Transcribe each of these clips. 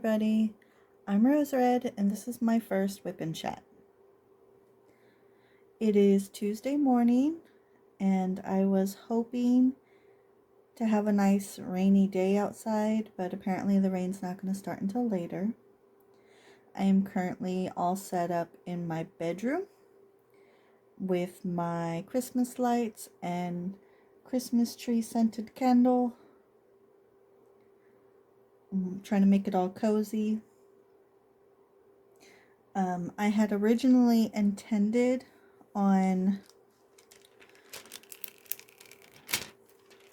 everybody, I'm Rose Red and this is my first Wip Chat. It is Tuesday morning and I was hoping to have a nice rainy day outside, but apparently the rain's not going to start until later. I am currently all set up in my bedroom with my Christmas lights and Christmas tree scented candle. I'm trying to make it all cozy. I had originally intended on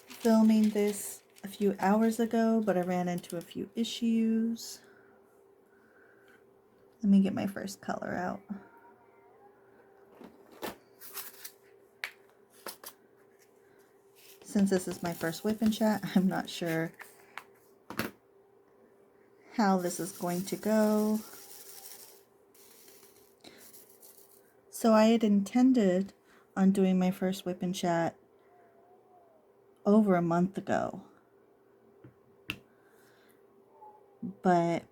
filming this a few hours ago, but I ran into a few issues. Let me get my first color out. Since this is my first Whip and Chat, I'm not sure how this is going to go. So I had intended on doing my first Whip and Chat over a month ago, but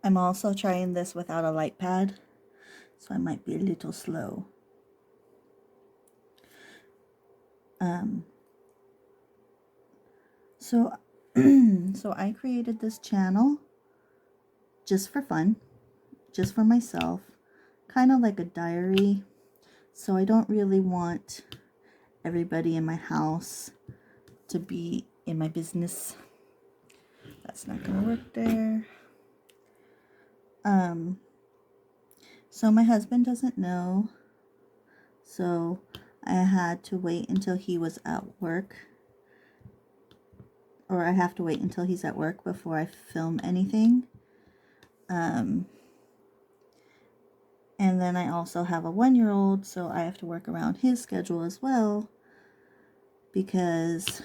I'm also trying this without a light pad, so I might be a little slow. So I created this channel just for fun, just for myself, kind of like a diary. So I don't really want everybody in my house to be in my business. That's not gonna work there. So my husband doesn't know, so I had to wait until he was at work, or I have to wait until he's at work before I film anything. And then I also have a 1-year-old, so I have to work around his schedule as well, because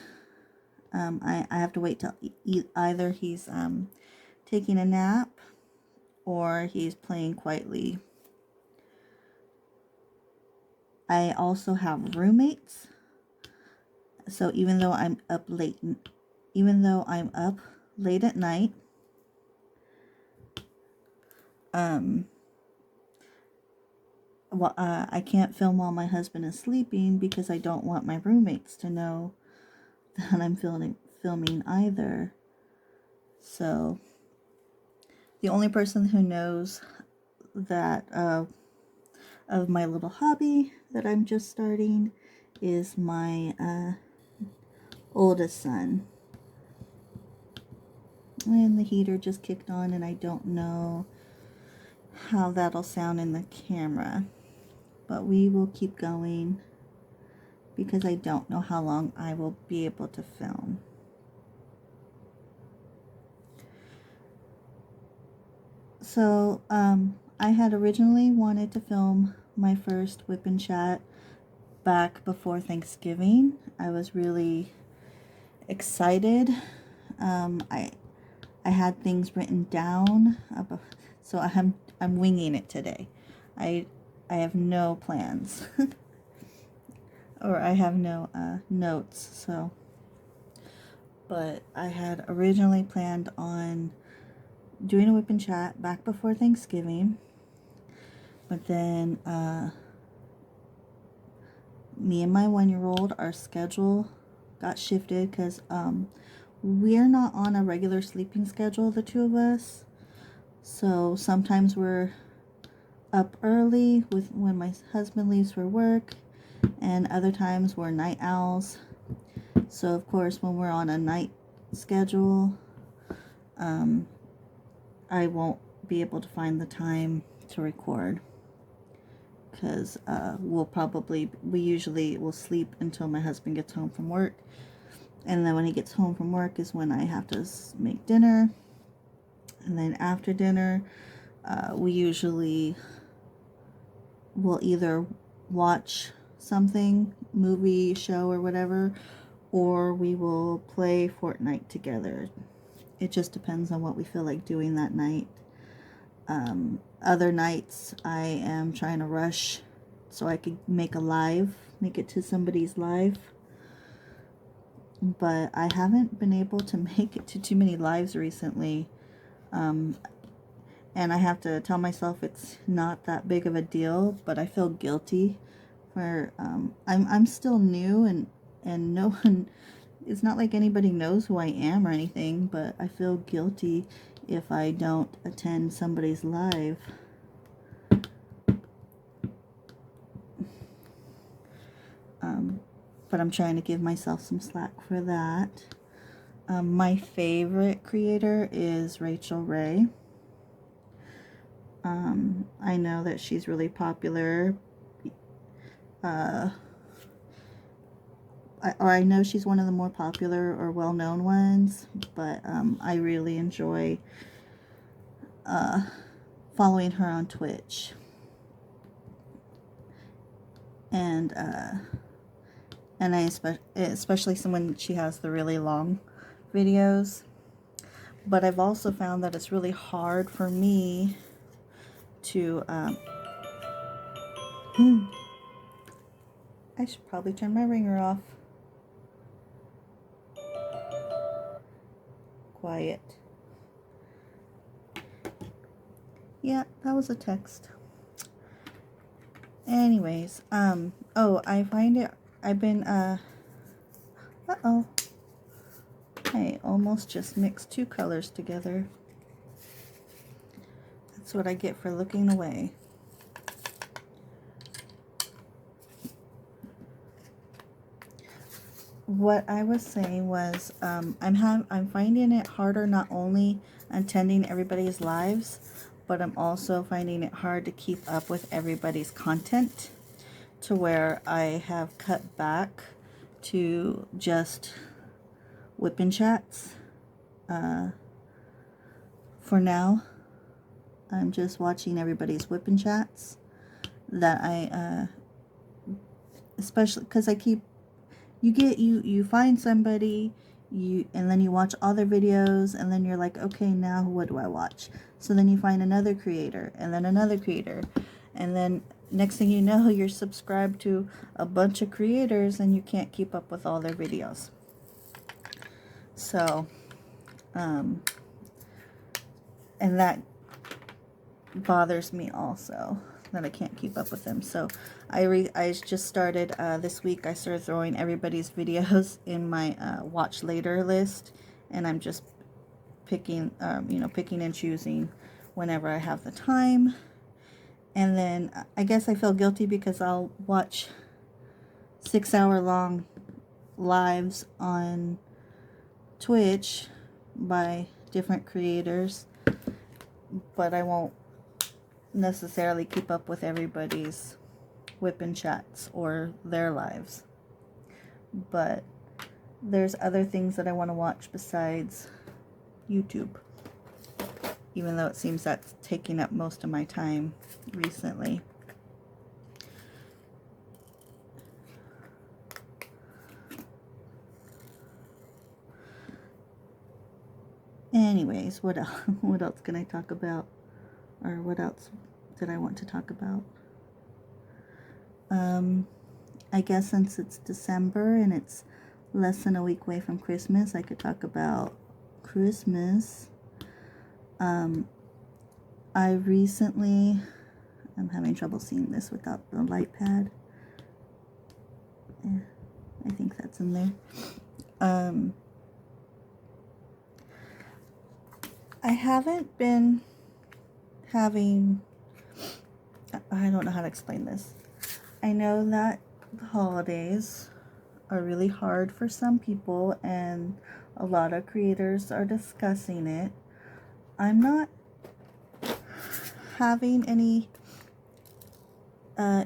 I have to wait till either he's taking a nap or he's playing quietly. I also have roommates, so even though I'm up late at night, I can't film while my husband is sleeping because I don't want my roommates to know that I'm filming either. So the only person who knows that of my little hobby that I'm just starting is my oldest son. And the heater just kicked on and I don't know how that'll sound in the camera, but we will keep going because I don't know how long I will be able to film. So I had originally wanted to film my first Whip and Chat back before Thanksgiving. I was really excited. I had things written down, so I'm winging it today. I have no plans, or I have no notes. So, but I had originally planned on doing a Whip and Chat back before Thanksgiving, but then me and my 1-year-old, our schedule got shifted because we're not on a regular sleeping schedule, the two of us. So sometimes we're up early when my husband leaves for work, and other times we're night owls. So of course when we're on a night schedule, I won't be able to find the time to record, because we usually will sleep until my husband gets home from work, and then when he gets home from work is when I have to make dinner, and then after dinner we usually will either watch something, movie, show, or whatever, or we will play Fortnite together. It just depends on what we feel like doing that night. Other nights I am trying to rush so I could make it to somebody's live. but I haven't been able to make it to too many lives recently. And I have to tell myself it's not that big of a deal, but I feel guilty for, I'm still new, and no one, it's not like anybody knows who I am or anything, but I feel guilty if I don't attend somebody's live. But I'm trying to give myself some slack for that. My favorite creator is Rachel Ray. I know that she's really popular. I know she's one of the more popular or well-known ones, but I really enjoy following her on Twitch. And I especially when she has the really long videos. But I've also found that it's really hard for me to I should probably turn my ringer off. Quiet. Yeah, that was a text. Anyways, oh, I find it, I've been, uh-oh. I almost just mixed two colors together. That's what I get for looking away. What I was saying was, I'm finding it harder not only attending everybody's lives, but I'm also finding it hard to keep up with everybody's content, to where I have cut back to just Wip Chats. For now, I'm just watching everybody's Wip Chats that I, especially because I keep, you find somebody, and then you watch all their videos, and then you're like, okay, now what do I watch? So then you find another creator, and then another creator, and then next thing you know, you're subscribed to a bunch of creators, and you can't keep up with all their videos. So, and that bothers me also, that I can't keep up with them. So I just started this week. I started throwing everybody's videos in my watch later list, and I'm just picking picking and choosing whenever I have the time. And then I guess I feel guilty because I'll watch 6-hour long lives on Twitch by different creators, but I won't necessarily keep up with everybody's Whip Chats or their lives. But there's other things that I want to watch besides YouTube, even though it seems that's taking up most of my time recently. Anyways, what else can I talk about? Or what else did I want to talk about? I guess since it's December and it's less than a week away from Christmas, I could talk about Christmas. I recently, I'm having trouble seeing this without the light pad. Yeah, I think that's in there. I haven't been having, I don't know how to explain this. I know that the holidays are really hard for some people, and a lot of creators are discussing it. I'm not having any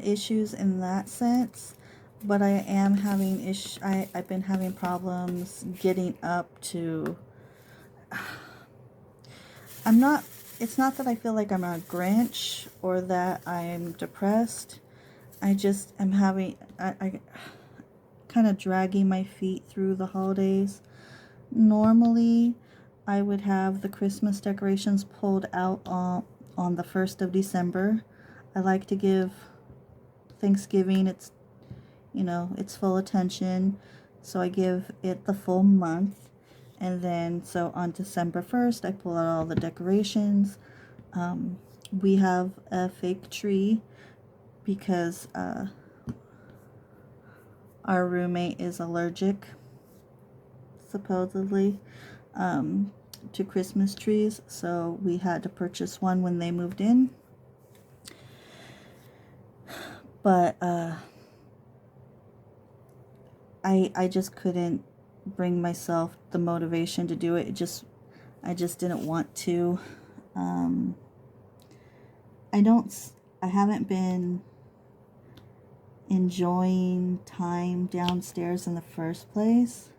issues in that sense, but I am having I've been having problems getting up to, it's not that I feel like I'm a Grinch or that I'm depressed. I just am having, I kind of dragging my feet through the holidays. Normally, I would have the Christmas decorations pulled out on the 1st of December. I like to give Thanksgiving its full attention. So I give it the full month. And then, so on December 1st, I pull out all the decorations. We have a fake tree because our roommate is allergic, supposedly, to Christmas trees. So we had to purchase one when they moved in. But I just couldn't bring myself the motivation to do it. I just didn't want to. I haven't been enjoying time downstairs in the first place.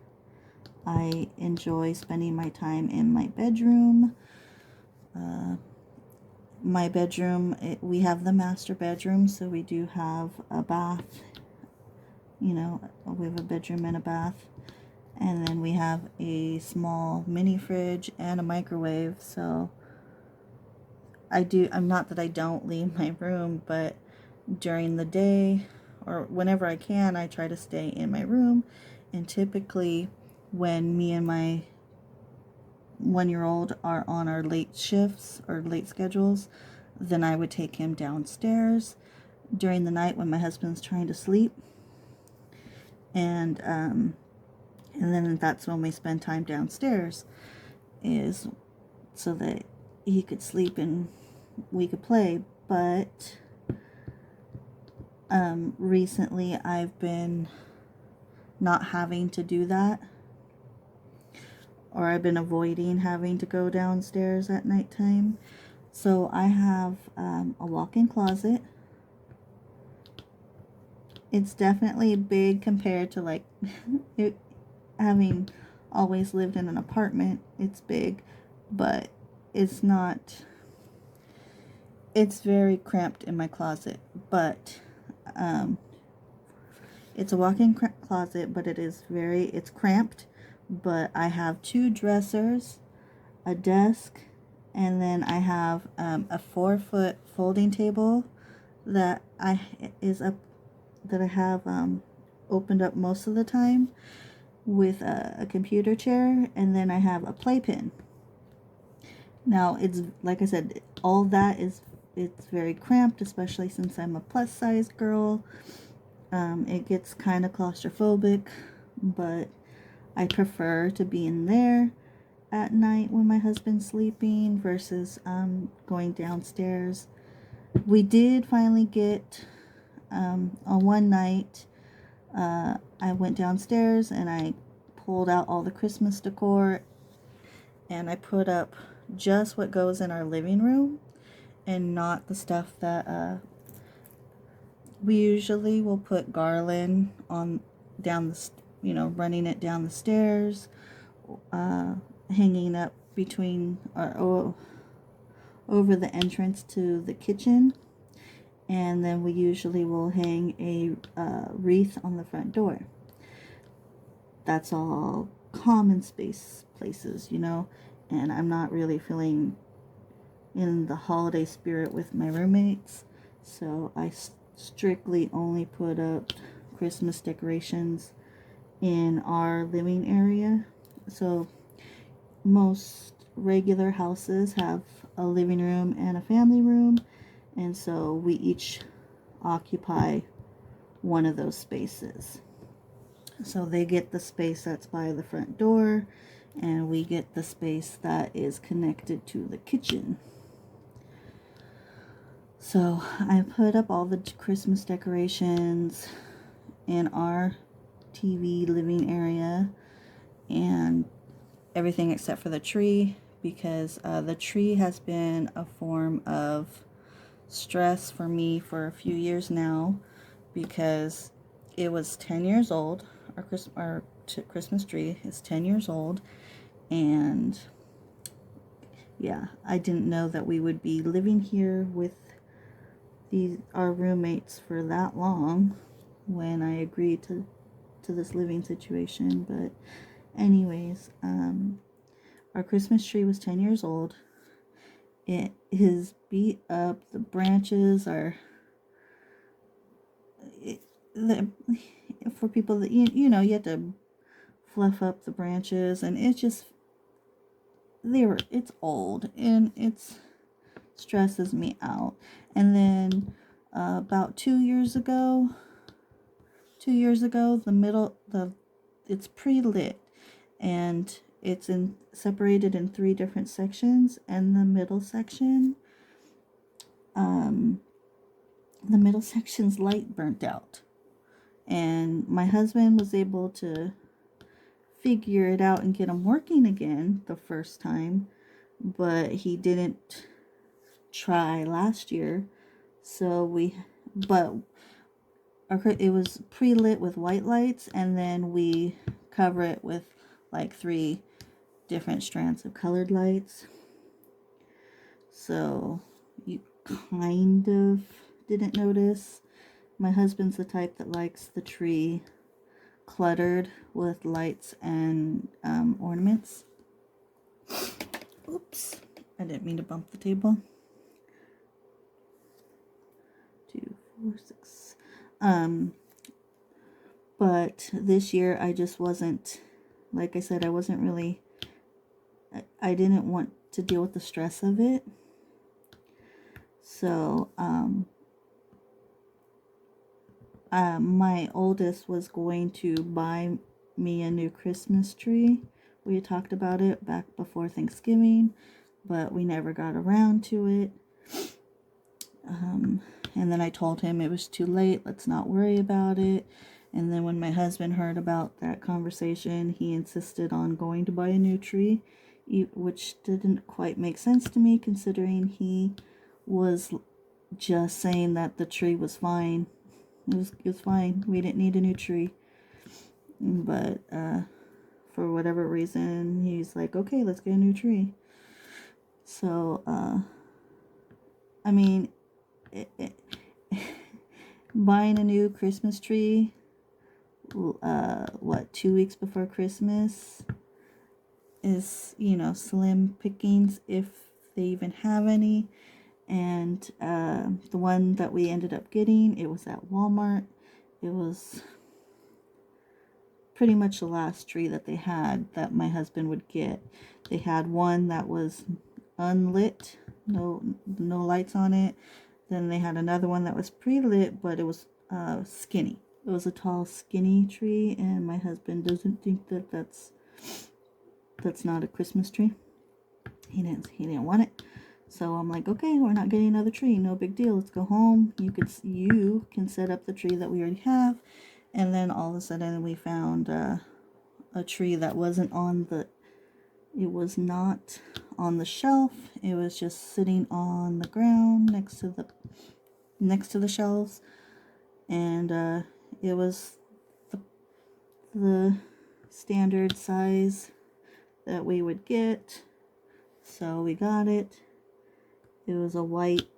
I enjoy spending my time in my bedroom. My bedroom, we have the master bedroom, so we do have a bath. You know, we have a bedroom and a bath. And then we have a small mini fridge and a microwave. So I'm not that I don't leave my room, but during the day or whenever I can, I try to stay in my room. And typically when me and my 1-year-old are on our late shifts or late schedules, then I would take him downstairs during the night when my husband's trying to sleep. And then that's when we spend time downstairs, is so that he could sleep and we could play. But recently I've been not having to do that, or I've been avoiding having to go downstairs at nighttime. So I have a walk-in closet. It's definitely big compared to like having always lived in an apartment. It's big, but it's not. It's very cramped in my closet, but it's a walk-in closet, but it's cramped. But I have 2 dressers, a desk, and then I have a 4-foot folding table that I have opened up most of the time, with a computer chair, and then I have a playpen. Now, it's like I said, all that it's very cramped, especially since I'm a plus size girl. It gets kind of claustrophobic, but I prefer to be in there at night when my husband's sleeping versus going downstairs. We did finally get on one night. I went downstairs and I pulled out all the Christmas decor and I put up just what goes in our living room and not the stuff that we usually will put garland on running it down the stairs, hanging up between or over the entrance to the kitchen. And then we usually will hang a wreath on the front door. That's all common space places, and I'm not really feeling in the holiday spirit with my roommates, so I strictly only put up Christmas decorations in our living area. So most regular houses have a living room and a family room, and so we each occupy one of those spaces. So they get the space that's by the front door, and we get the space that is connected to the kitchen. So I put up all the Christmas decorations in our TV living area and everything except for the tree, because the tree has been a form of stress for me for a few years now, because it was 10 years old. Our Christmas tree is 10 years old, and yeah, I didn't know that we would be living here with our roommates for that long when I agreed to this living situation. But anyways, our Christmas tree was 10 years old. It is beat up. The branches are for people that you have to fluff up the branches, and it just, it's old, and it stresses me out. And then about 2 years ago, it's pre-lit, and it's separated in 3 different sections, and the middle section's light burnt out, and my husband was able to figure it out and get them working again the first time, but he didn't try last year. But it was pre-lit with white lights, and then we cover it with like 3 different strands of colored lights. So you kind of didn't notice. My husband's the type that likes the tree cluttered with lights and ornaments. Oops, I didn't mean to bump the table. 2, 4, 6. But this year I just wasn't, like I said, I wasn't really, I didn't want to deal with the stress of it. So, my oldest was going to buy me a new Christmas tree. We had talked about it back before Thanksgiving, but we never got around to it. And then I told him it was too late, let's not worry about it. And then when my husband heard about that conversation, he insisted on going to buy a new tree, which didn't quite make sense to me, considering he was just saying that the tree was fine. It was fine. We didn't need a new tree. But for whatever reason, he's like, okay, let's get a new tree. So, I mean, buying a new Christmas tree, 2 weeks before Christmas is, slim pickings, if they even have any. And the one that we ended up getting, it was at Walmart. It was pretty much the last tree that they had that my husband would get. They had one that was unlit, no lights on it. Then they had another one that was pre-lit, but it was skinny. It was a tall, skinny tree, and my husband doesn't think that's not a Christmas tree. He didn't want it. So I'm like, okay, we're not getting another tree. No big deal. Let's go home. You can set up the tree that we already have. And then all of a sudden we found a tree that wasn't it was not on the shelf. It was just sitting on the ground next to the shelves. And it was the standard size that we would get. So we got it. It was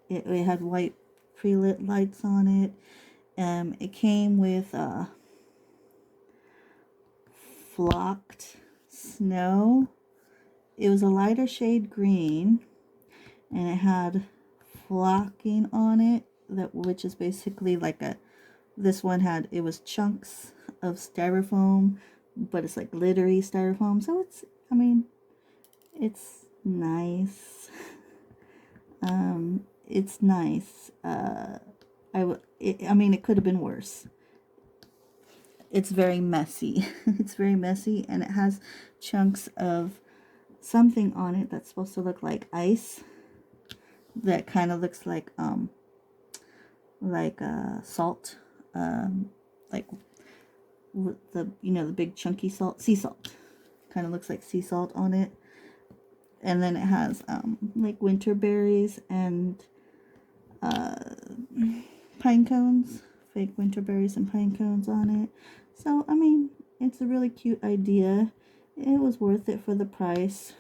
it had white pre-lit lights on it. It came with flocked snow. It was a lighter shade green, and it had flocking on it, which is basically like it was chunks of styrofoam, but it's like glittery styrofoam. So it's nice. It's nice. It could have been worse. It's very messy. It's very messy, and it has chunks of something on it that's supposed to look like ice. That kind of looks like salt, like the big chunky salt, sea salt. Kind of looks like sea salt on it. And then it has like winter berries and pine cones, fake winter berries and pine cones on it. So it's a really cute idea. It was worth it for the price.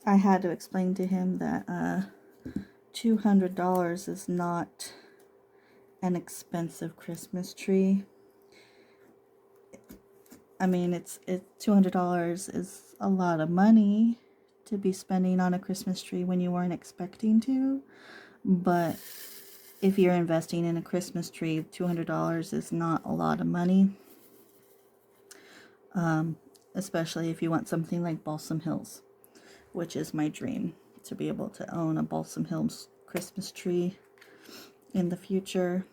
I had to explain to him that $200 is not an expensive Christmas tree. It's $200 is a lot of money to be spending on a Christmas tree when you weren't expecting to, but if you're investing in a Christmas tree, $200 is not a lot of money. Especially if you want something like Balsam Hills, which is my dream, to be able to own a Balsam Hills Christmas tree in the future.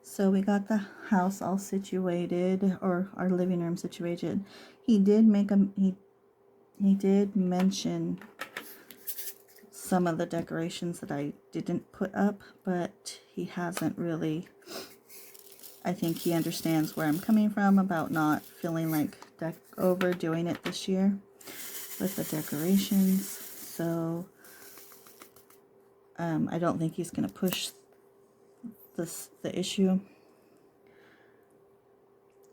So we got the house all situated, or our living room situated. He did mention some of the decorations that I didn't put up, but he hasn't really. I think he understands where I'm coming from about not feeling like overdoing it this year with the decorations. So I don't think he's going to push the issue.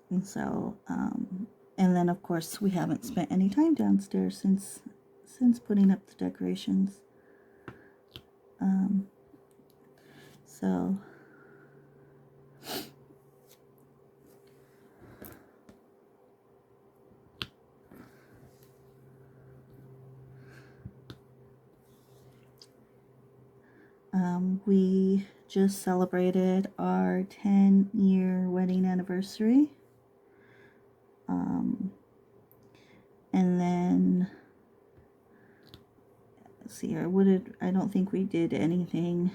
And so, and then of course we haven't spent any time downstairs since putting up the decorations. So we just celebrated our 10-year wedding anniversary. And then, let's see here, I don't think we did anything,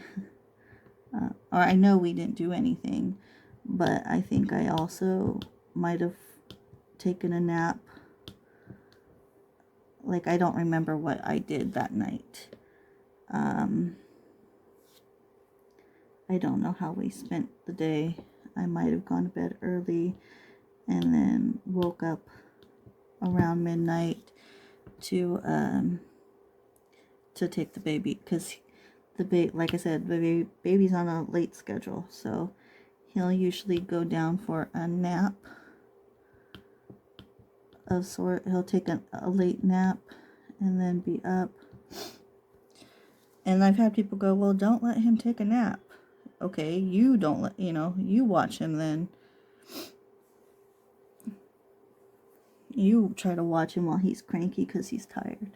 or I know we didn't do anything, but I think I also might have taken a nap. Like, I don't remember what I did that night. I don't know how we spent the day. I might have gone to bed early and then woke up around midnight to take the baby, because like I said, the baby's on a late schedule, so he'll usually go down for a nap of sort. He'll take a late nap and then be up. And I've had people go, well, don't let him take a nap. Okay, you don't let, you watch him then. You try to watch him while he's cranky because he's tired.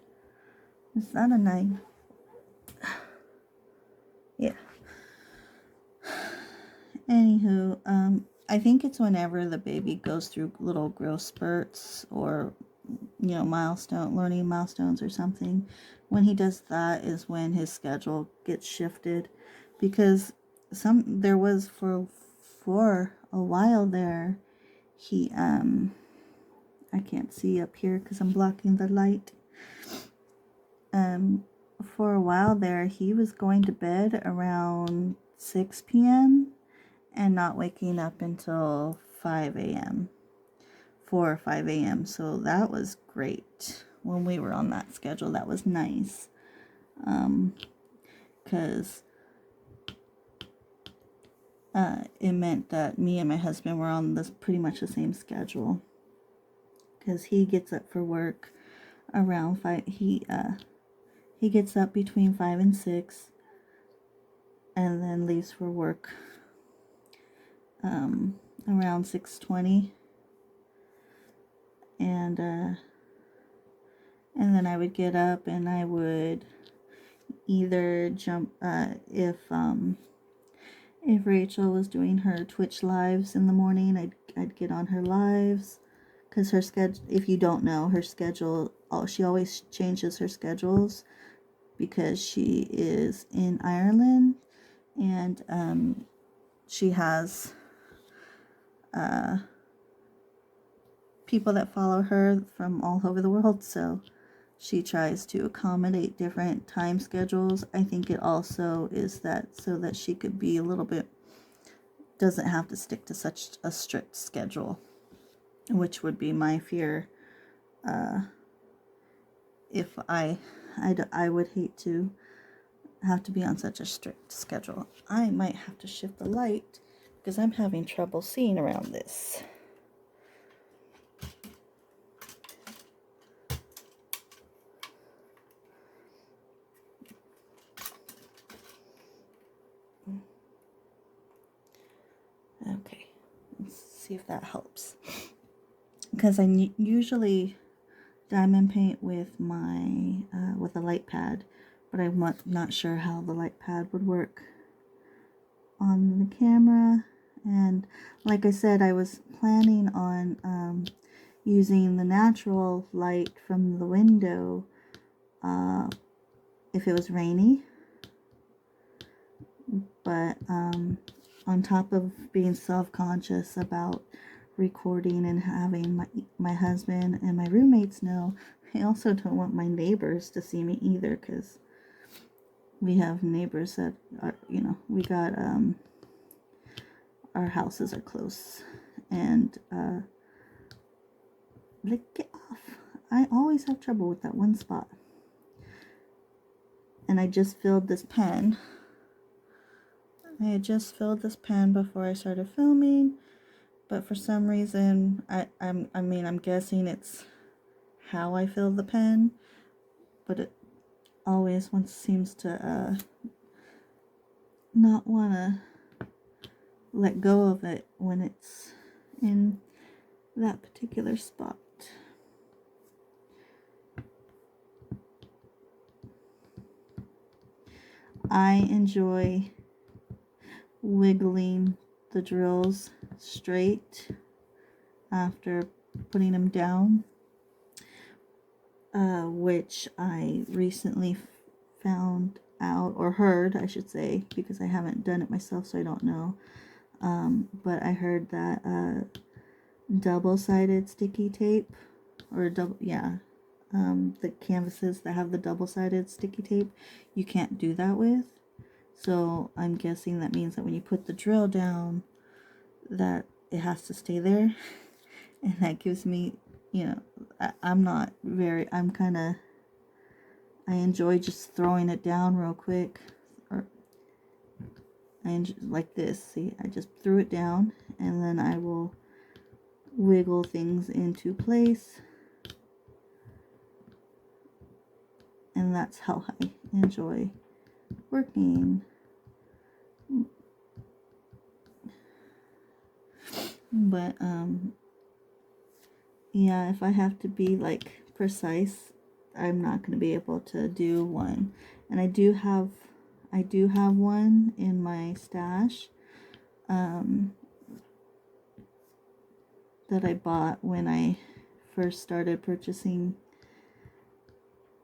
Is that a 9? Yeah. Anywho, I think it's whenever the baby goes through little growth spurts or, learning milestones or something. When he does that is when his schedule gets shifted, because there was for a while there, he, I can't see up here because I'm blocking the light. For a while there, he was going to bed around 6 p.m. and not waking up until 5 a.m. 4 or 5 a.m. So that was great when we were on that schedule. That was nice. Because it meant that me and my husband were on pretty much the same schedule. Because he gets up for work around 5. He gets up between 5 and 6, and then leaves for work around 6:20, and then I would get up and I would either jump if Rachel was doing her Twitch lives in the morning, I'd get on her lives, because her schedule, if you don't know, her schedule, she always changes her schedules because she is in Ireland, and she has people that follow her from all over the world, so she tries to accommodate different time schedules. I think it also is that so that she could be a little bit, doesn't have to stick to such a strict schedule, which would be my fear. If I would hate to have to be on such a strict schedule. I might have to shift the light because I'm having trouble seeing around this. Okay, let's see if that helps. because I usually diamond paint with my with a light pad, but I'm not sure how the light pad would work on the camera. And like I said, I was planning on using the natural light from the window if it was rainy, but on top of being self-conscious about recording and having my husband and my roommates know, I also don't want my neighbors to see me either, because we have neighbors that are, you know, we got our houses are close, and like, get off. I always have trouble with that one spot. And I just filled this pen. I had just filled this pen before I started filming, but for some reason, I'm guessing it's how I fill the pen, but it always seems to not want to let go of it when it's in that particular spot. I enjoy wiggling the drills straight after putting them down, which I recently found out, or heard I should say, because I haven't done it myself, so I don't know, but I heard that double-sided sticky tape, or the canvases that have the double-sided sticky tape, you can't do that with. So I'm guessing that means that when you put the drill down, that it has to stay there. And that gives me, you know, I enjoy just throwing it down real quick. Or like this, see, I just threw it down, and then I will wiggle things into place. And that's how I enjoy working. But yeah, if I have to be like precise, I'm not going to be able to do one. And I do have one in my stash that I bought when I first started purchasing,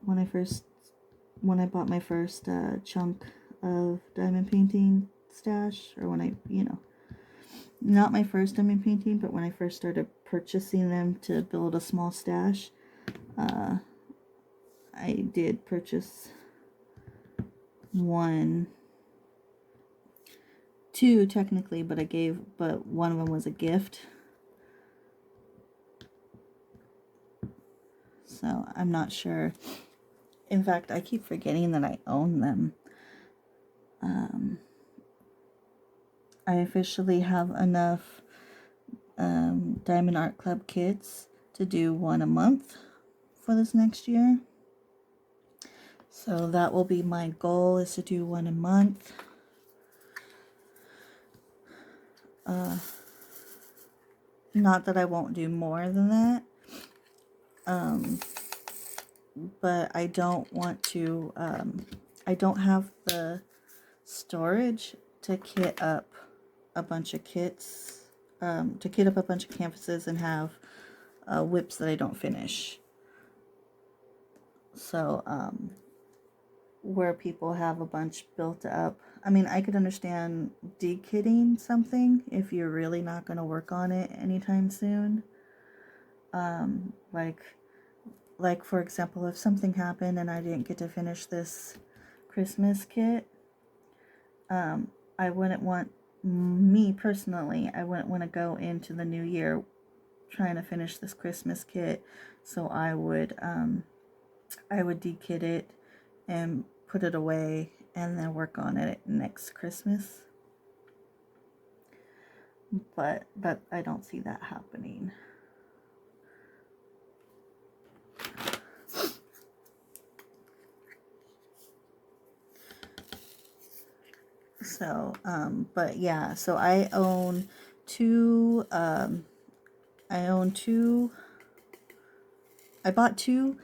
when I bought my first chunk of diamond painting stash, or when I, you know, not my first diamond painting, but when I first started purchasing them to build a small stash, I did purchase two technically, but one of them was a gift. So I'm not sure. In fact, I keep forgetting that I own them. I officially have enough Diamond Art Club kits to do one a month for this next year. So that will be my goal, is to do one a month. Not that I won't do more than that. But I don't want to, I don't have the storage to kit up a bunch of kits, to kit up a bunch of canvases and have whips that I don't finish. So, where people have a bunch built up, I mean, I could understand de-kitting something if you're really not going to work on it anytime soon. Like for example, if something happened and I didn't get to finish this Christmas kit, I wouldn't want, me personally, I wouldn't want to go into the new year trying to finish this Christmas kit. So I would de-kit it and put it away and then work on it next Christmas. But I don't see that happening. So, but yeah, so I own two, I I bought two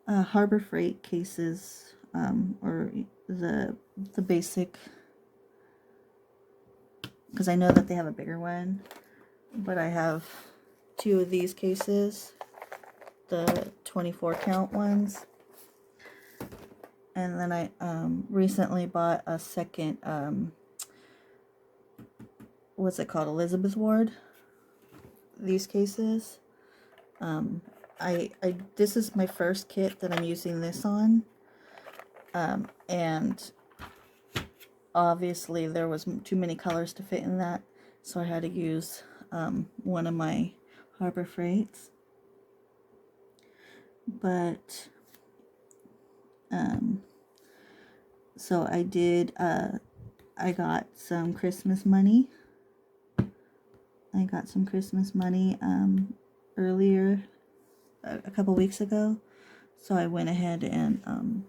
Harbor Freight cases, or the basic, because I know that they have a bigger one, but I have two of these cases, the 24 count ones. And then I recently bought a second, what's it called, Elizabeth Ward, these cases. This is my first kit that I'm using this on, and obviously there was too many colors to fit in that, so I had to use one of my Harbor Freights. But so I did, I got some Christmas money. Earlier, a couple weeks ago. So I went ahead and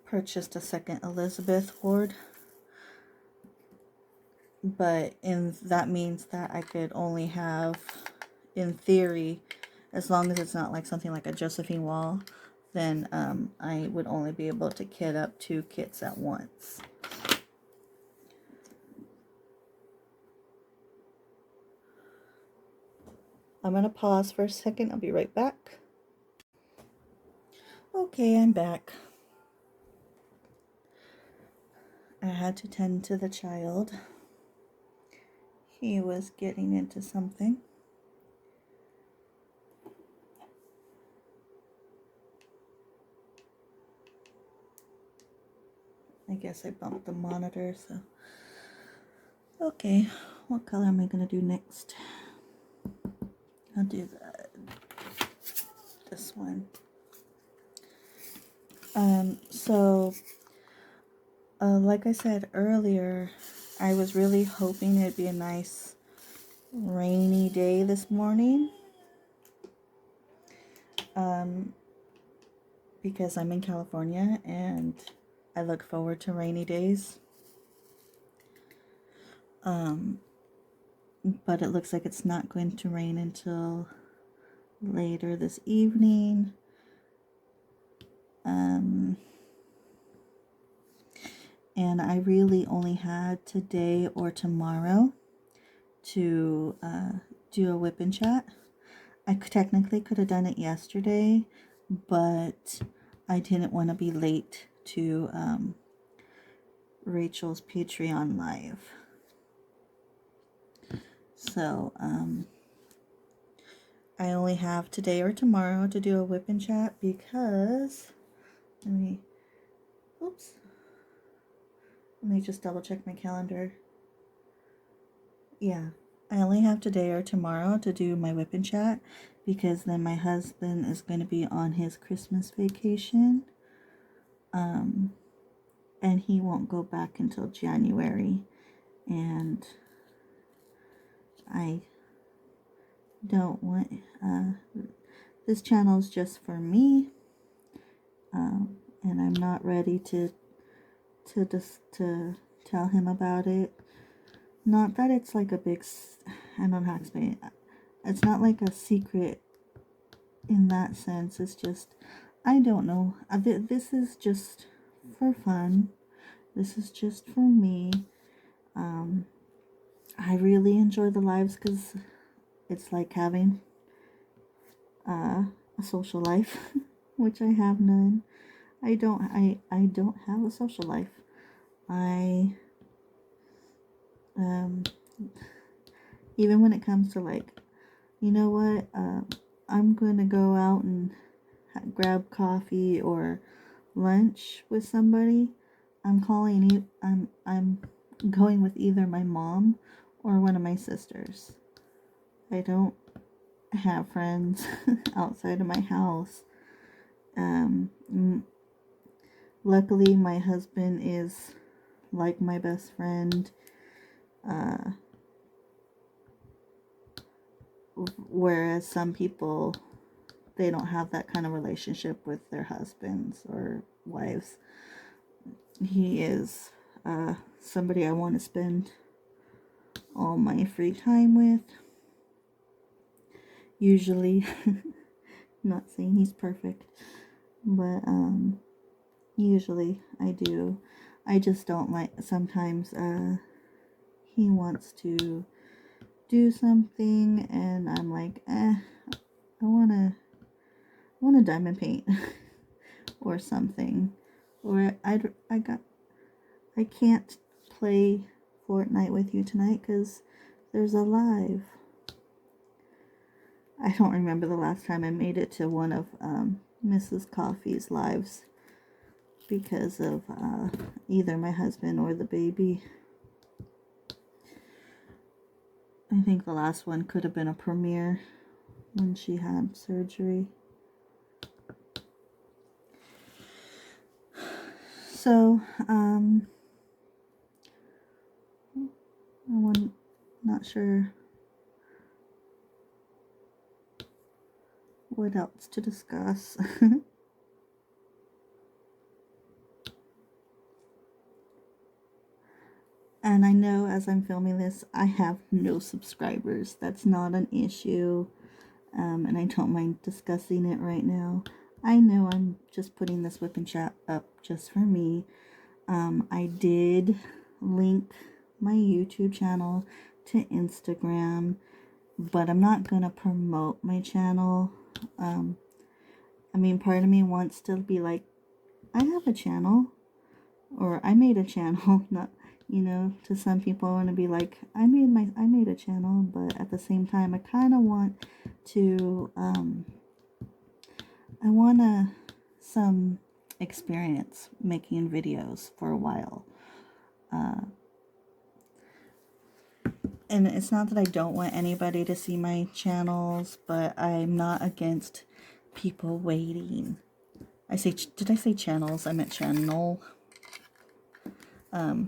purchased a second Elizabeth Ward. But that means that I could only have, in theory, as long as it's not like something like a Josephine Wall, then I would only be able to kit up 2 kits at once. I'm going to pause for a second. I'll be right back. Okay, I'm back. I had to tend to the child. He was getting into something. I guess I bumped the monitor, so. Okay, what color am I going to do next? I'll do this one. Like I said earlier, I was really hoping it'd be a nice rainy day this morning. Because I'm in California and I look forward to rainy days. But it looks like it's not going to rain until later this evening. And I really only had today or tomorrow to do a Wip Chat. I technically could have done it yesterday, but I didn't want to be late to Rachel's Patreon live. So I only have today or tomorrow to do a Wip Chat because let me just double check my calendar. Yeah, I only have today or tomorrow to do my Wip Chat because then my husband is going to be on his Christmas vacation. And he won't go back until January. And I don't want, this channel is just for me. And I'm not ready to tell him about it. Not that it's like a big, I don't know how to explain it. It's not like a secret in that sense. It's just, I don't know. This is just for fun. This is just for me. I really enjoy the lives because it's like having a social life, which I have none. I don't have a social life. Even when it comes to like, you know what, I'm going to go out and grab coffee or lunch with somebody, I'm going with either my mom or one of my sisters. I don't have friends outside of my house. Luckily, my husband is like my best friend. Whereas some people, they don't have that kind of relationship with their husbands or wives. He is somebody I want to spend all my free time with. Usually. Not saying he's perfect, but usually I do. I just don't like, sometimes he wants to do something and I'm like, I wanna diamond paint or something. Or I can't play Fortnite with you tonight because there's a live. I don't remember the last time I made it to one of Mrs. Coffee's lives because of either my husband or the baby. I think the last one could have been a premiere when she had surgery. So, I'm not sure what else to discuss. And I know as I'm filming this, I have no subscribers. That's not an issue. And I don't mind discussing it right now. I know I'm just putting this Wip Chat up just for me. I did link my YouTube channel to Instagram, but I'm not going to promote my channel. I mean, part of me wants to be like, I have a channel, or I made a channel, not, you know, to some people I want to be like, I made a channel, but at the same time, I kind of want to, I want some experience making videos for a while. And it's not that I don't want anybody to see my channels, but I'm not against people waiting. Did I say channels? I meant channel. I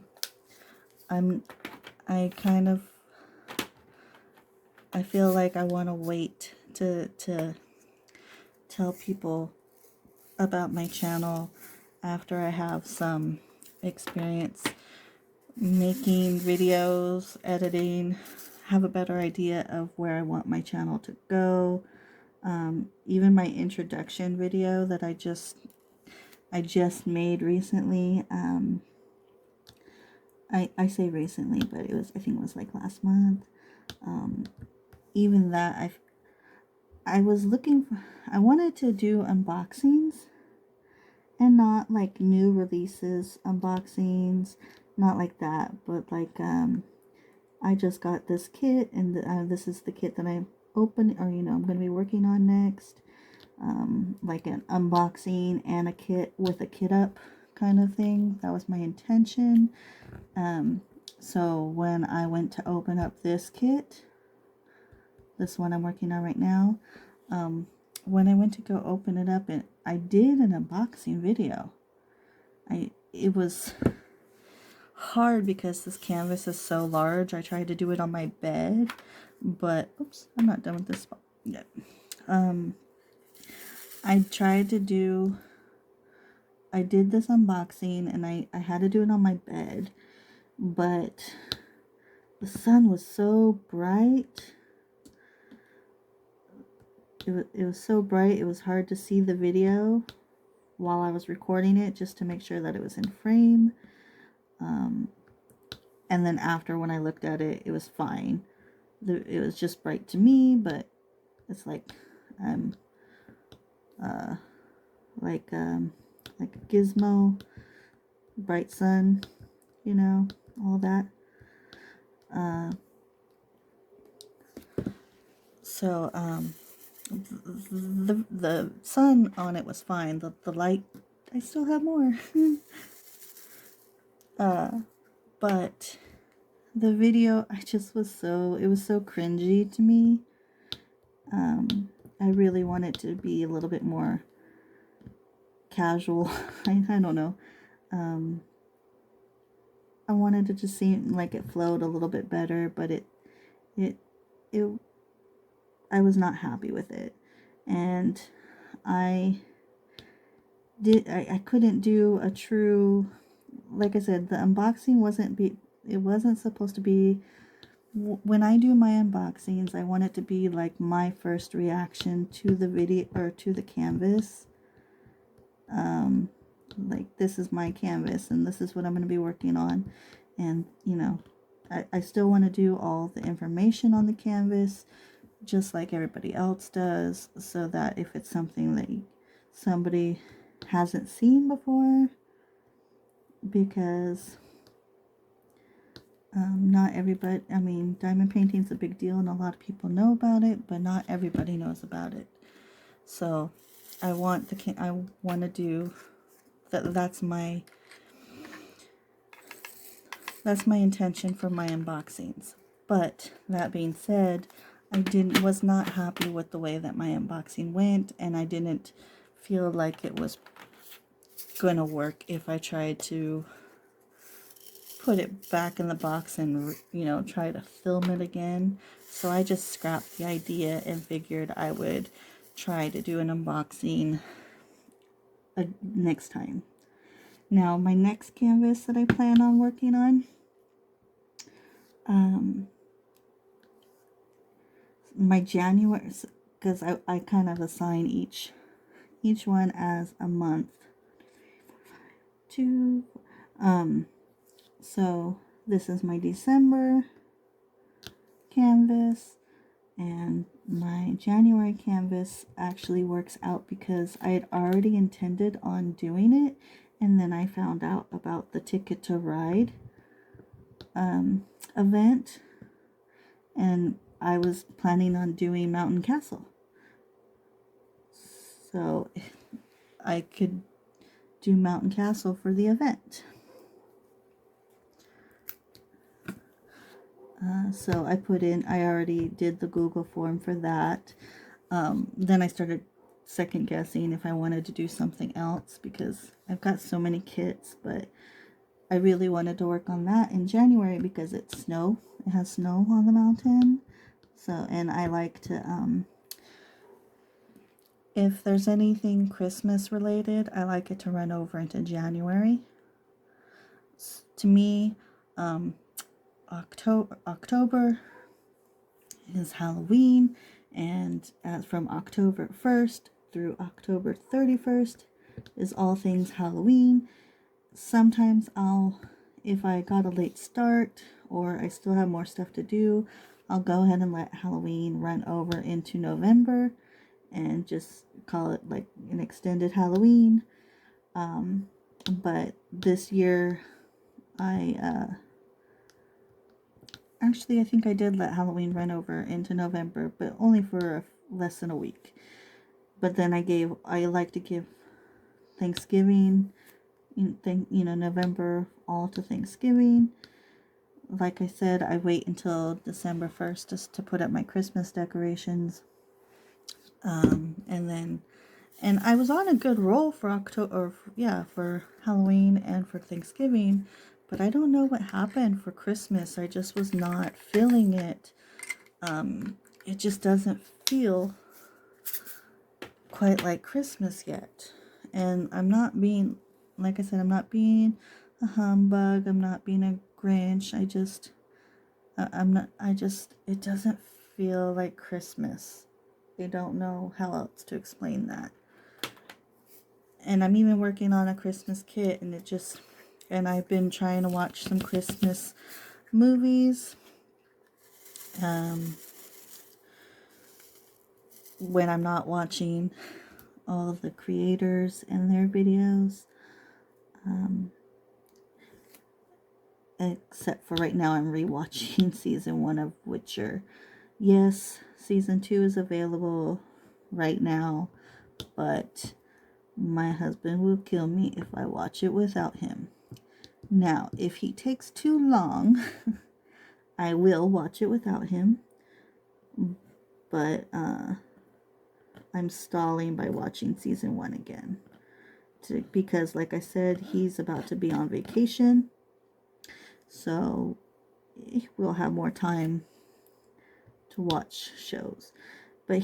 feel like I want to wait to tell people about my channel after I have some experience making videos, editing, have a better idea of where I want my channel to go. Even my introduction video that I just made recently. I say recently, but I think it was like last month. Even that, I was looking for, I wanted to do unboxings and not like new releases unboxings, not like that, but like I just got this kit, and this is the kit that I'm opening, or I'm going to be working on next. Like an unboxing and a kit with a kit up kind of thing. That was my intention. So when I went to open up this kit, this one I'm working on right now, when I went to go open it up, and I did an unboxing video. It was hard because this canvas is so large. I tried to do it on my bed, but oops, I'm not done with this spot yet. I did this unboxing, and I had to do it on my bed, but the sun was so bright. It was so bright, it was hard to see the video while I was recording it, just to make sure that it was in frame. And then after, when I looked at it, it was fine. It was just bright to me, but it's like I'm like a gizmo, bright sun, all that. So the sun on it was fine. The light, I still have more. But the video, it was so cringy to me. I really want it to be a little bit more casual. I don't know. I wanted it to seem like it flowed a little bit better, but I was not happy with it. And I couldn't do a true, like I said, the unboxing wasn't supposed to be when I do my unboxings, I want it to be like my first reaction to the video or to the canvas. Like, this is my canvas and this is what I'm going to be working on. And, you know, I still want to do all the information on the canvas just like everybody else does, so that if it's something that somebody hasn't seen before, because not everybody, I mean, diamond painting's a big deal and a lot of people know about it, but not everybody knows about it. So I want to do that. That's my intention for my unboxings. But that being said, I was not happy with the way that my unboxing went, and I didn't feel like it was going to work if I tried to put it back in the box and, you know, try to film it again. So I just scrapped the idea and figured I would try to do an unboxing next time. Now, my next canvas that I plan on working on, my January, because I kind of assign each one as a month. So this is my December canvas, and my January canvas actually works out because I had already intended on doing it, and then I found out about the Ticket to Ride event, and I was planning on doing Mountain Castle, so I could do Mountain Castle for the event. So I already did the Google form for that. Then I started second guessing if I wanted to do something else, because I've got so many kits, but I really wanted to work on that in January because it's snow. It has snow on the mountain. So, and I like to, if there's anything Christmas related, I like it to run over into January. To me, October is Halloween, and from October 1st through October 31st is all things Halloween. Sometimes if I got a late start or I still have more stuff to do, I'll go ahead and let Halloween run over into November and just call it like an extended Halloween. But this year actually, I think I did let Halloween run over into November, but only for less than a week. But then I like to give Thanksgiving, November all to Thanksgiving. Like I said, I wait until December 1st just to put up my Christmas decorations. And I was on a good roll for for Halloween and for Thanksgiving, but I don't know what happened for Christmas. I just was not feeling it. It just doesn't feel quite like Christmas yet. And I'm not being, like I said, I'm not being a humbug. I'm not being a Grinch. It doesn't feel like Christmas. I don't know how else to explain that. And I'm even working on a Christmas kit, and I've been trying to watch some Christmas movies. When I'm not watching all of the creators and their videos. Except for right now, I'm rewatching season 1 of Witcher. Yes, season 2 is available right now, but my husband will kill me if I watch it without him. Now, if he takes too long, I will watch it without him, but I'm stalling by watching season 1 again. Because, like I said, he's about to be on vacation, so we'll have more time to watch shows. But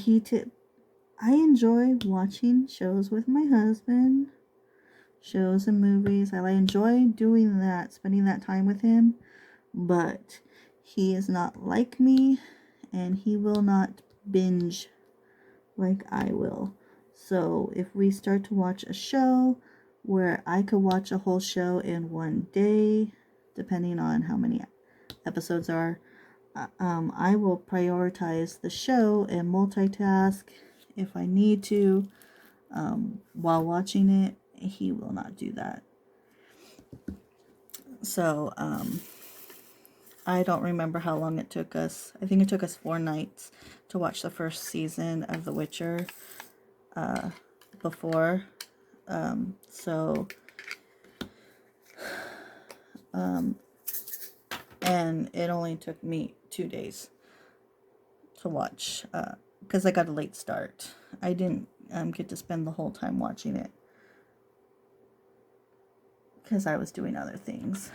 I enjoy watching shows with my husband, shows and movies. I enjoy doing that, spending that time with him, but He is not like me, and he will not binge like I will. So if we start to watch a show where I could watch a whole show in one day, depending on how many episodes are, I will prioritize the show and multitask if I need to while watching it. He will not do that. So I don't remember how long it took us. I think it took us 4 nights to watch the first season of The Witcher before. And it only took me 2 days to watch because I got a late start. I didn't get to spend the whole time watching it because I was doing other things.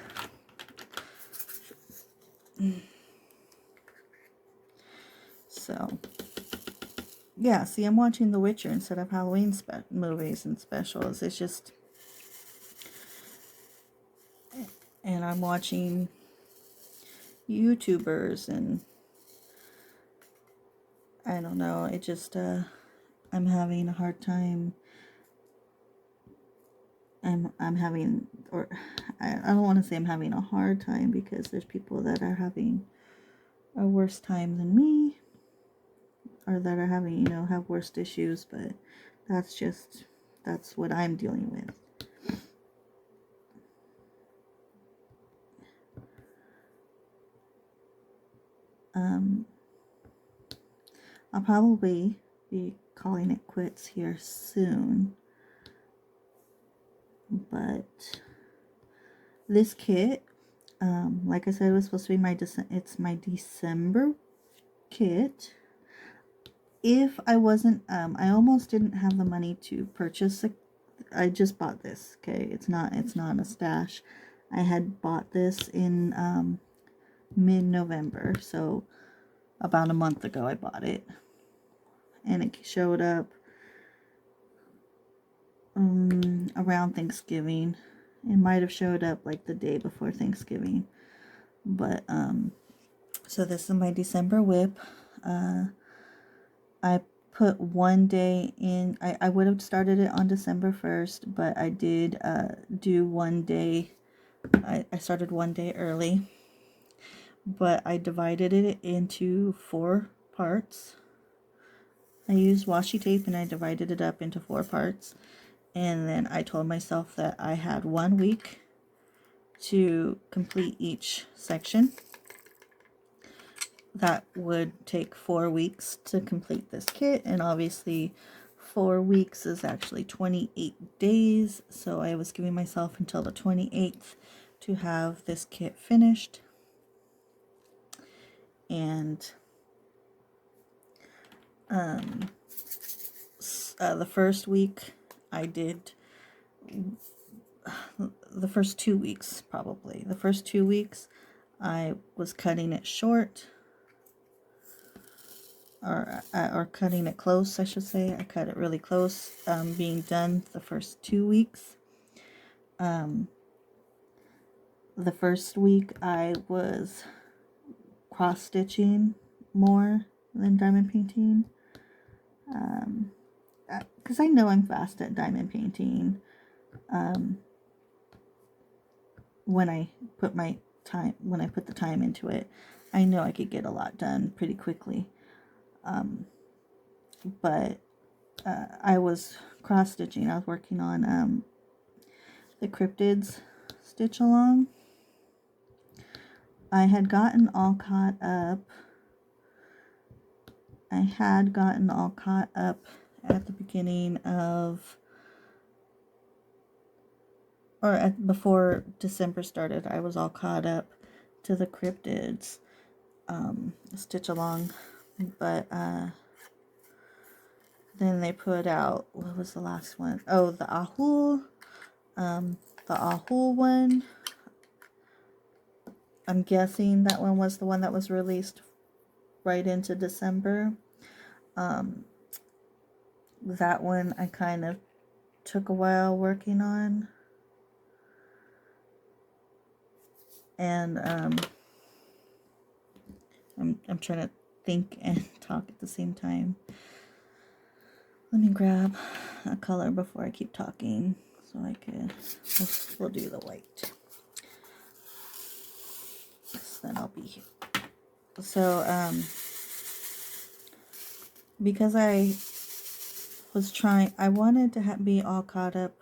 So, yeah, see, I'm watching The Witcher instead of Halloween movies and specials. It's just... And I'm watching YouTubers, and I don't know, it just, I'm having a hard time. I'm having, or I don't want to say I'm having a hard time, because there's people that are having a worse time than me, or that are having, have worse issues, but that's what I'm dealing with. I'll probably be calling it quits here soon, but this kit, like I said, it was supposed to be it's my December kit. If I wasn't, I almost didn't have the money to purchase it. I just bought this, okay? It's not a stash. I had bought this in mid-November, so about a month ago I bought it. And it showed up around Thanksgiving. It might have showed up like the day before Thanksgiving. But so this is my December whip. I put 1 day in. I would have started it on December 1st, but I did do 1 day. I started 1 day early, but I divided it into 4 parts. I used washi tape and I divided it up into 4 parts. And then I told myself that I had 1 week to complete each section. That would take 4 weeks to complete this kit, and obviously 4 weeks is actually 28 days, so I was giving myself until the 28th to have this kit finished. And the first week I did, the first 2 weeks probably, the first 2 weeks I was cutting it short, or cutting it close, I should say. I cut it really close, being done the first 2 weeks. The first week I was cross-stitching more than diamond painting, because I know I'm fast at diamond painting when I put the time into it. I know I could get a lot done pretty quickly. But I was cross-stitching. I was working on the cryptids stitch along. I had gotten all caught up. At the beginning of, before December started. I was all caught up to the cryptids stitch along, but then they put out, what was the last one? Oh, the Ahul one. I'm guessing that one was the one that was released right into December. That one I kind of took a while working on. And I'm trying to think and talk at the same time. Let me grab a color before I keep talking so I could, we'll do the white. So then I'll be here. So, because I was trying, I wanted to be all caught up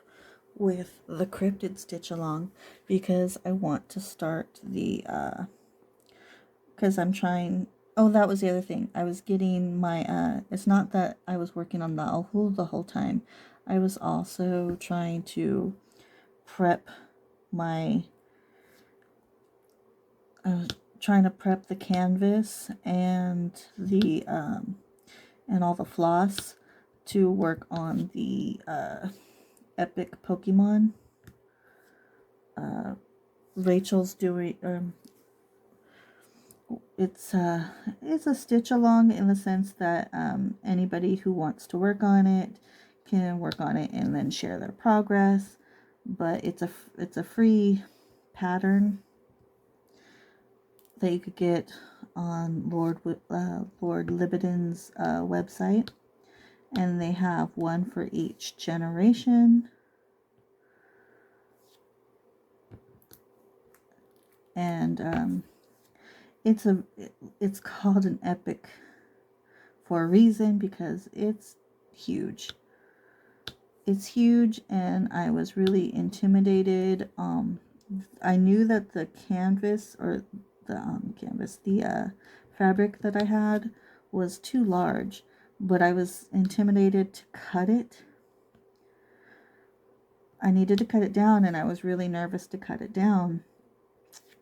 with the cryptid stitch along because I want to start the, because I'm trying, oh, that was the other thing. I was getting my, it's not that I was working on the alhul the whole time. I was also trying to prep my, I was trying to prep the canvas and the, and all the floss to work on the, epic Pokemon. Rachel's doing, it's a stitch along in the sense that anybody who wants to work on it can work on it and then share their progress, but it's a free pattern that you could get on Lord Libiden's website, and they have one for each generation. And it's called an epic for a reason, because it's huge. It's huge, and I was really intimidated. I knew that the canvas, or the fabric that I had was too large, but I was intimidated to cut it. I needed to cut it down, and I was really nervous to cut it down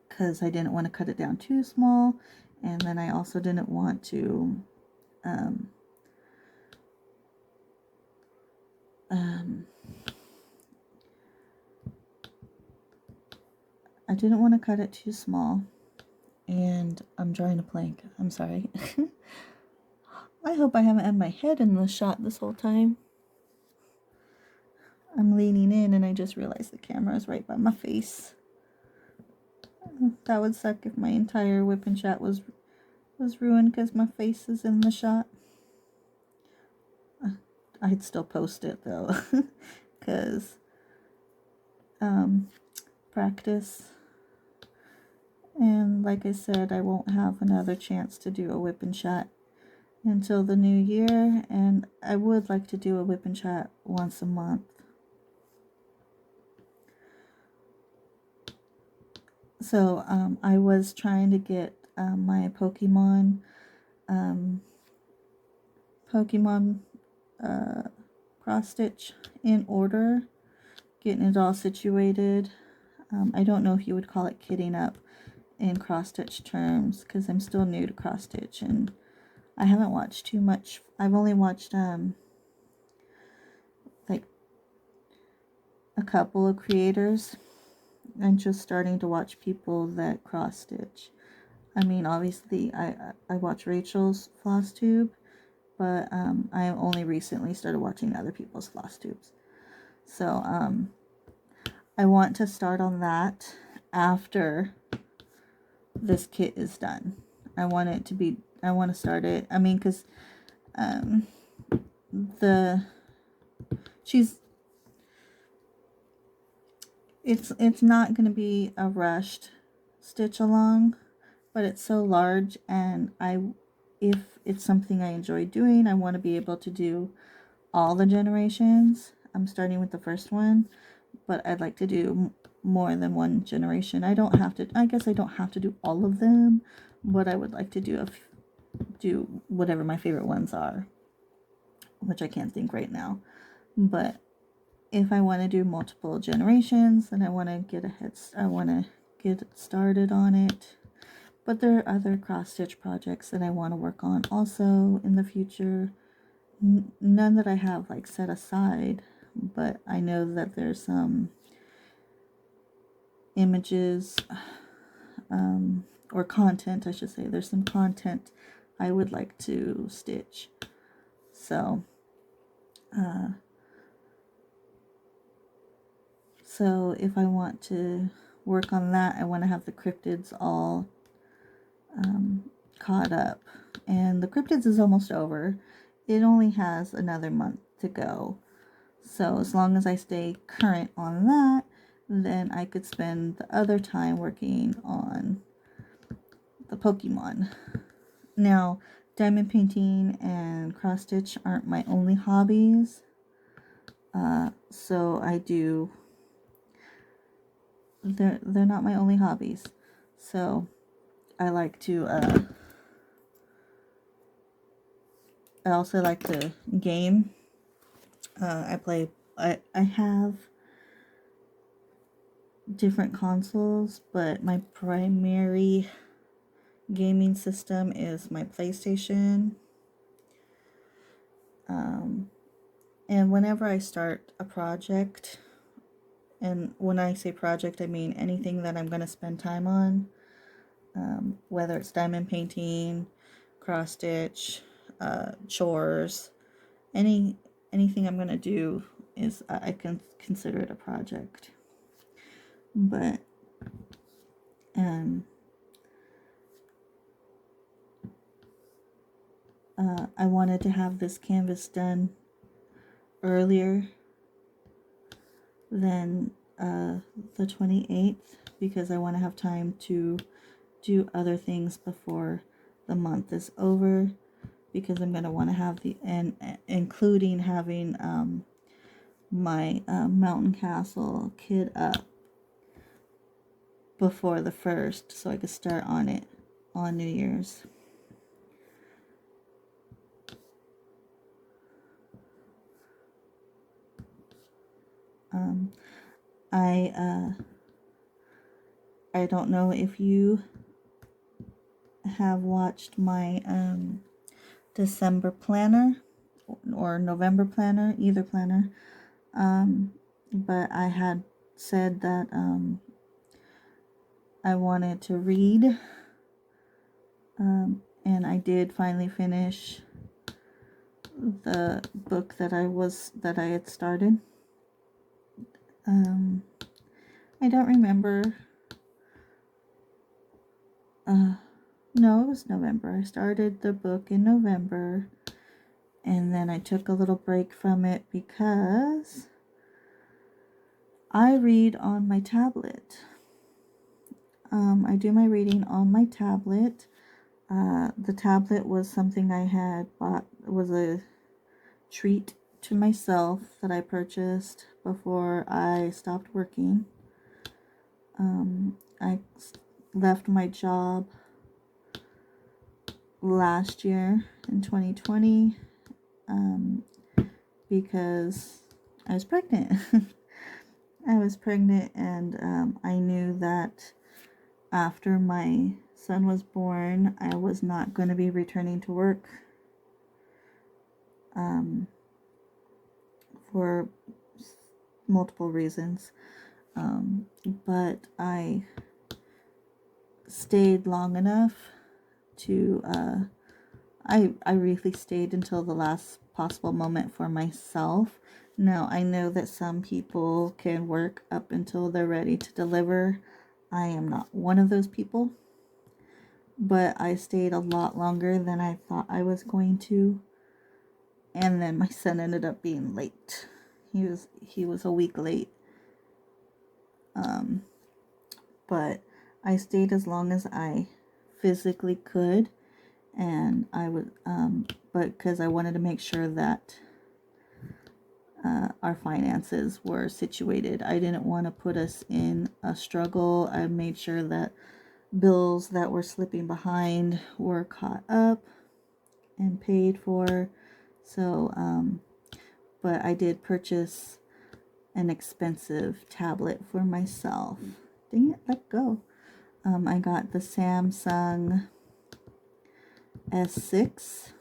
because I didn't want to cut it down too small, and then I also didn't want to I didn't want to cut it too small. And I'm drawing a plank. I'm sorry. I hope I haven't had my head in the shot this whole time. I'm leaning in and I just realized the camera is right by my face. That would suck if my entire Wip Chat was ruined because my face is in the shot. I'd still post it though, because practice. And like I said, I won't have another chance to do a Wip Chat until the new year, and I would like to do a Wip Chat once a month. So I was trying to get my Pokemon cross stitch in order, getting it all situated. I don't know if you would call it kitting up in cross stitch terms, because I'm still new to cross stitch and I haven't watched too much. I've only watched like a couple of creators, and just starting to watch people that cross stitch. I mean, obviously I watch Rachel's floss tube, but I only recently started watching other people's floss tubes. So I want to start on that after this kit is done. I want to start it. I mean, because it's not going to be a rushed stitch along, but it's so large, and if it's something I enjoy doing, I want to be able to do all the generations. I'm starting with the first one, but I'd like to do more than one generation. I guess I don't have to do all of them, but I would like to do whatever my favorite ones are, which I can't think right now. But if I want to do multiple generations, then I want to get started on it. But there are other cross stitch projects that I want to work on also in the future. None that I have like set aside, but I know that there's some images or content, I should say. There's some content I would like to stitch. So if I want to work on that, I want to have the cryptids all caught up. And the cryptids is almost over. It only has another month to go. So as long as I stay current on that, then I could spend the other time working on the Pokemon. Now, diamond painting and cross stitch aren't my only hobbies. So I do, they're not my only hobbies. So I like to, I also like to game. I have different consoles, but my primary gaming system is my PlayStation. And whenever I start a project, and when I say project, I mean anything that I'm going to spend time on, whether it's diamond painting, cross stitch, chores, anything I'm going to do is I can consider it a project. But I wanted to have this canvas done earlier than the 28th because I want to have time to do other things before the month is over, because I'm going to want to have including having my mountain castle kit up before the 1st so I could start on it on New Year's. I don't know if you have watched my December planner or November planner, either planner, but I had said that I wanted to read, and I did finally finish the book that I had started. I don't remember. No, it was November. I started the book in November, and then I took a little break from it because I read on my tablet. I do my reading on my tablet. The tablet was something I had bought. It was a treat to myself that I purchased before I stopped working. I left my job last year in 2020 because I was pregnant. I was pregnant, and I knew that after my son was born, I was not going to be returning to work for multiple reasons. But I stayed long enough to, I really stayed until the last possible moment for myself. Now, I know that some people can work up until they're ready to deliver. I am not one of those people, but I stayed a lot longer than I thought I was going to. And then my son ended up being late. He was a week late. But I stayed as long as I physically could, and I would, but because I wanted to make sure that our finances were situated. I didn't want to put us in a struggle. I made sure that bills that were slipping behind were caught up and paid for. So, but I did purchase an expensive tablet for myself. Dang it, let go. I got the Samsung S6.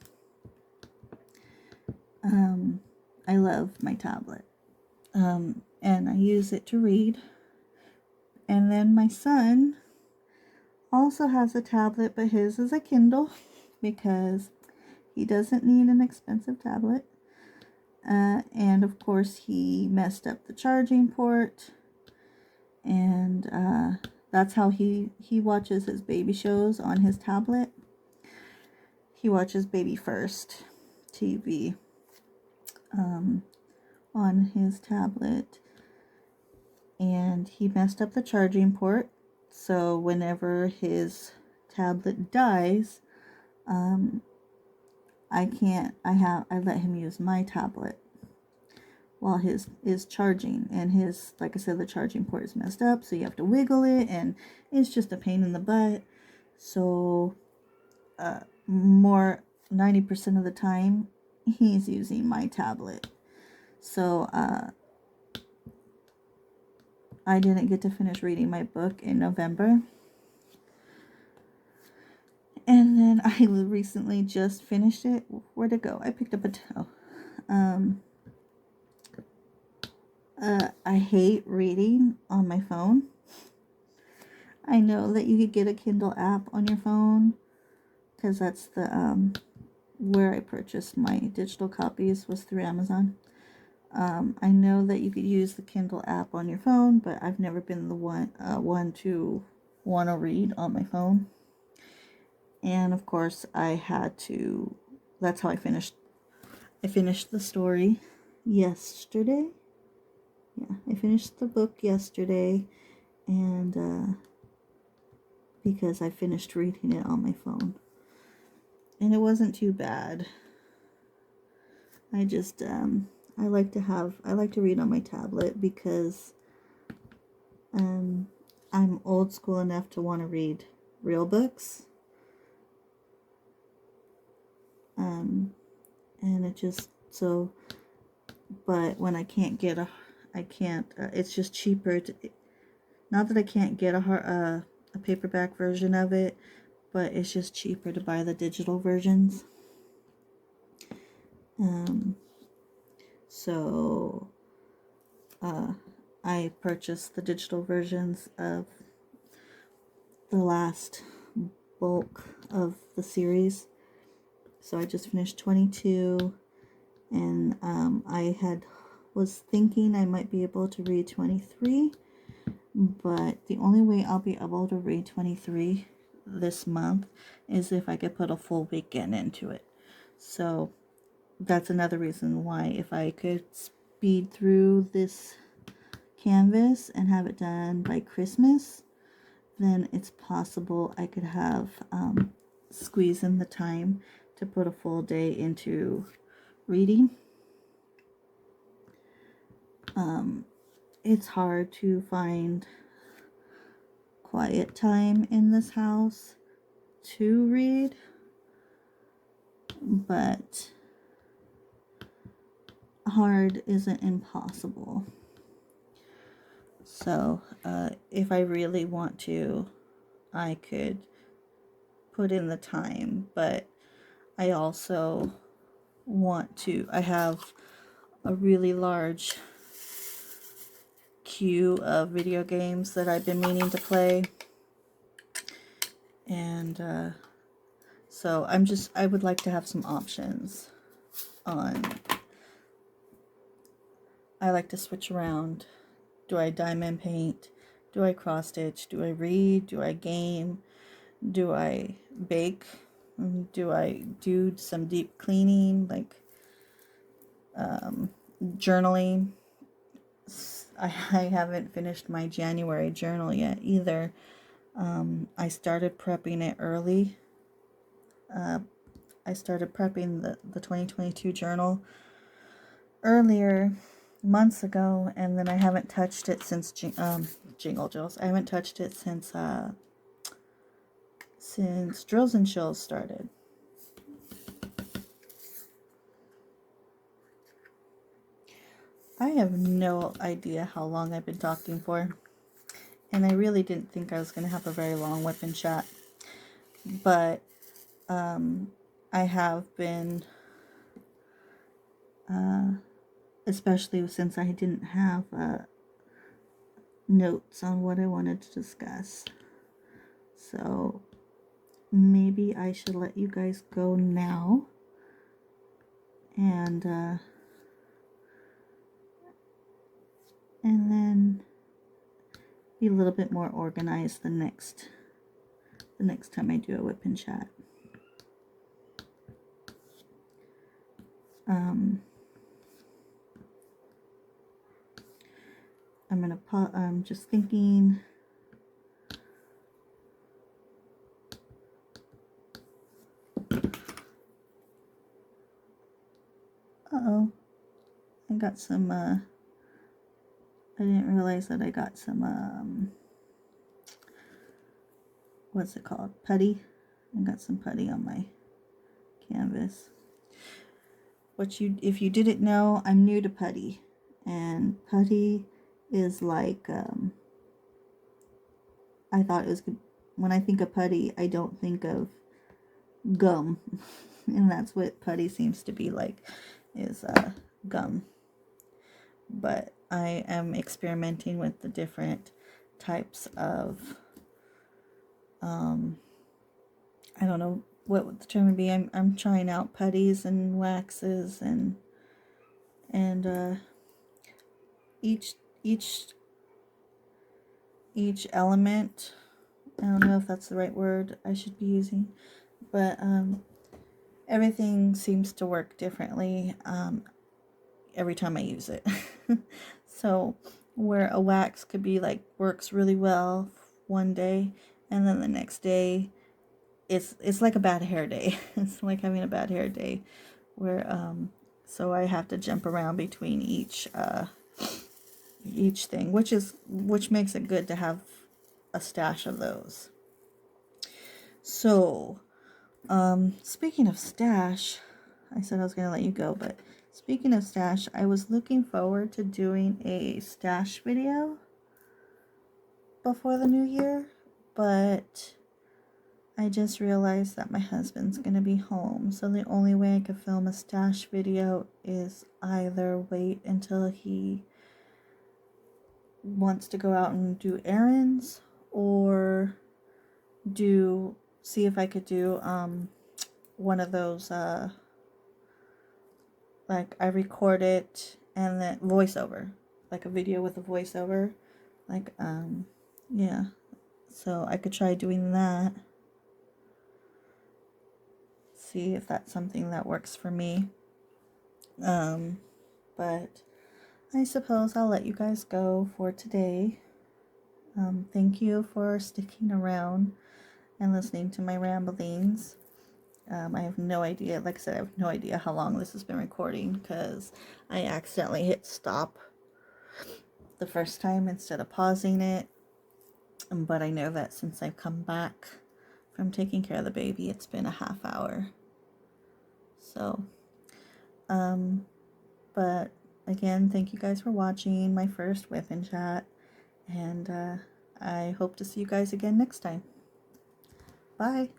I love my tablet. And I use it to read. And then my son also has a tablet, but his is a Kindle because he doesn't need an expensive tablet. And of course he messed up the charging port, and that's how he watches his baby shows on his tablet. he watches Baby First TV on his tablet, and he messed up the charging port, so whenever his tablet dies, I let him use my tablet while his is charging, and his, like I said, the charging port is messed up, so you have to wiggle it, and it's just a pain in the butt. So more 90% of the time he's using my tablet. So I didn't get to finish reading my book in November. And then I recently just finished it. Where'd it go? I picked up a toe. I hate reading on my phone. I know that you could get a Kindle app on your phone, because that's the where I purchased my digital copies, was through Amazon. I know that you could use the Kindle app on your phone, but I've never been the one to want to read on my phone. And of course, that's how I finished the story yesterday. Yeah, I finished the book yesterday, and because I finished reading it on my phone. And it wasn't too bad. I just, I like to read on my tablet, because I'm old school enough to want to read real books. And it just, so, but when it's just cheaper not that I can't get a paperback version of it, but it's just cheaper to buy the digital versions. So I purchased the digital versions of the last bulk of the series. So I just finished 22, and I was thinking I might be able to read 23, but the only way I'll be able to read 23 this month is if I could put a full weekend into it. So that's another reason why, if I could speed through this canvas and have it done by Christmas, then it's possible I could have squeeze in the time to put a full day into reading. It's hard to find quiet time in this house to read, but hard isn't impossible. So if I really want to, I could put in the time, but I also I have a really large queue of video games that I've been meaning to play, and so I would like to have some options I like to switch around. Do I diamond paint? Do I cross stitch? Do I read? Do I game? Do I bake? Do I do some deep cleaning, like journaling? I haven't finished my January journal yet either. I started prepping it early. I started prepping the 2022 journal earlier, months ago, and then I haven't touched it since Jingle Jills. I haven't touched it since Drills and Chills started. I have no idea how long I've been talking for, and I really didn't think I was going to have a very long Wip Chat, but I have been, especially since I didn't have notes on what I wanted to discuss. So maybe I should let you guys go now, and then be a little bit more organized the next time I do a Wip Chat. I'm gonna I'm just thinking. Uh-oh, I got some, I didn't realize that I got some, what's it called? Putty. I got some putty on my canvas. If you didn't know, I'm new to putty. And putty is like, I thought it was good. When I think of putty, I don't think of gum. And that's what putty seems to be like, is gum. But I am experimenting with the different types of, I don't know what the term would be. I'm trying out putties and waxes and each element, I don't know if that's the right word I should be using, but everything seems to work differently every time I use it. So where a wax could be like works really well one day, and then the next day it's like a bad hair day. It's like having a bad hair day, where so I have to jump around between each thing, which makes it good to have a stash of those. So speaking of stash, I said I was gonna let you go, but speaking of stash, I was looking forward to doing a stash video before the new year, but I just realized that my husband's gonna be home, so the only way I could film a stash video is either wait until he wants to go out and do errands, or see if I could do one of those like I record it and then voiceover, like a video with a voiceover, like yeah, so I could try doing that, see if that's something that works for me. But I suppose I'll let you guys go for today. Thank you for sticking around and listening to my ramblings. I have no idea, like I said, I have no idea how long this has been recording, because I accidentally hit stop the first time instead of pausing it. But I know that since I've come back from taking care of the baby, it's been a half hour. So, but again, thank you guys for watching my first Wip Chat, and I hope to see you guys again next time. Bye.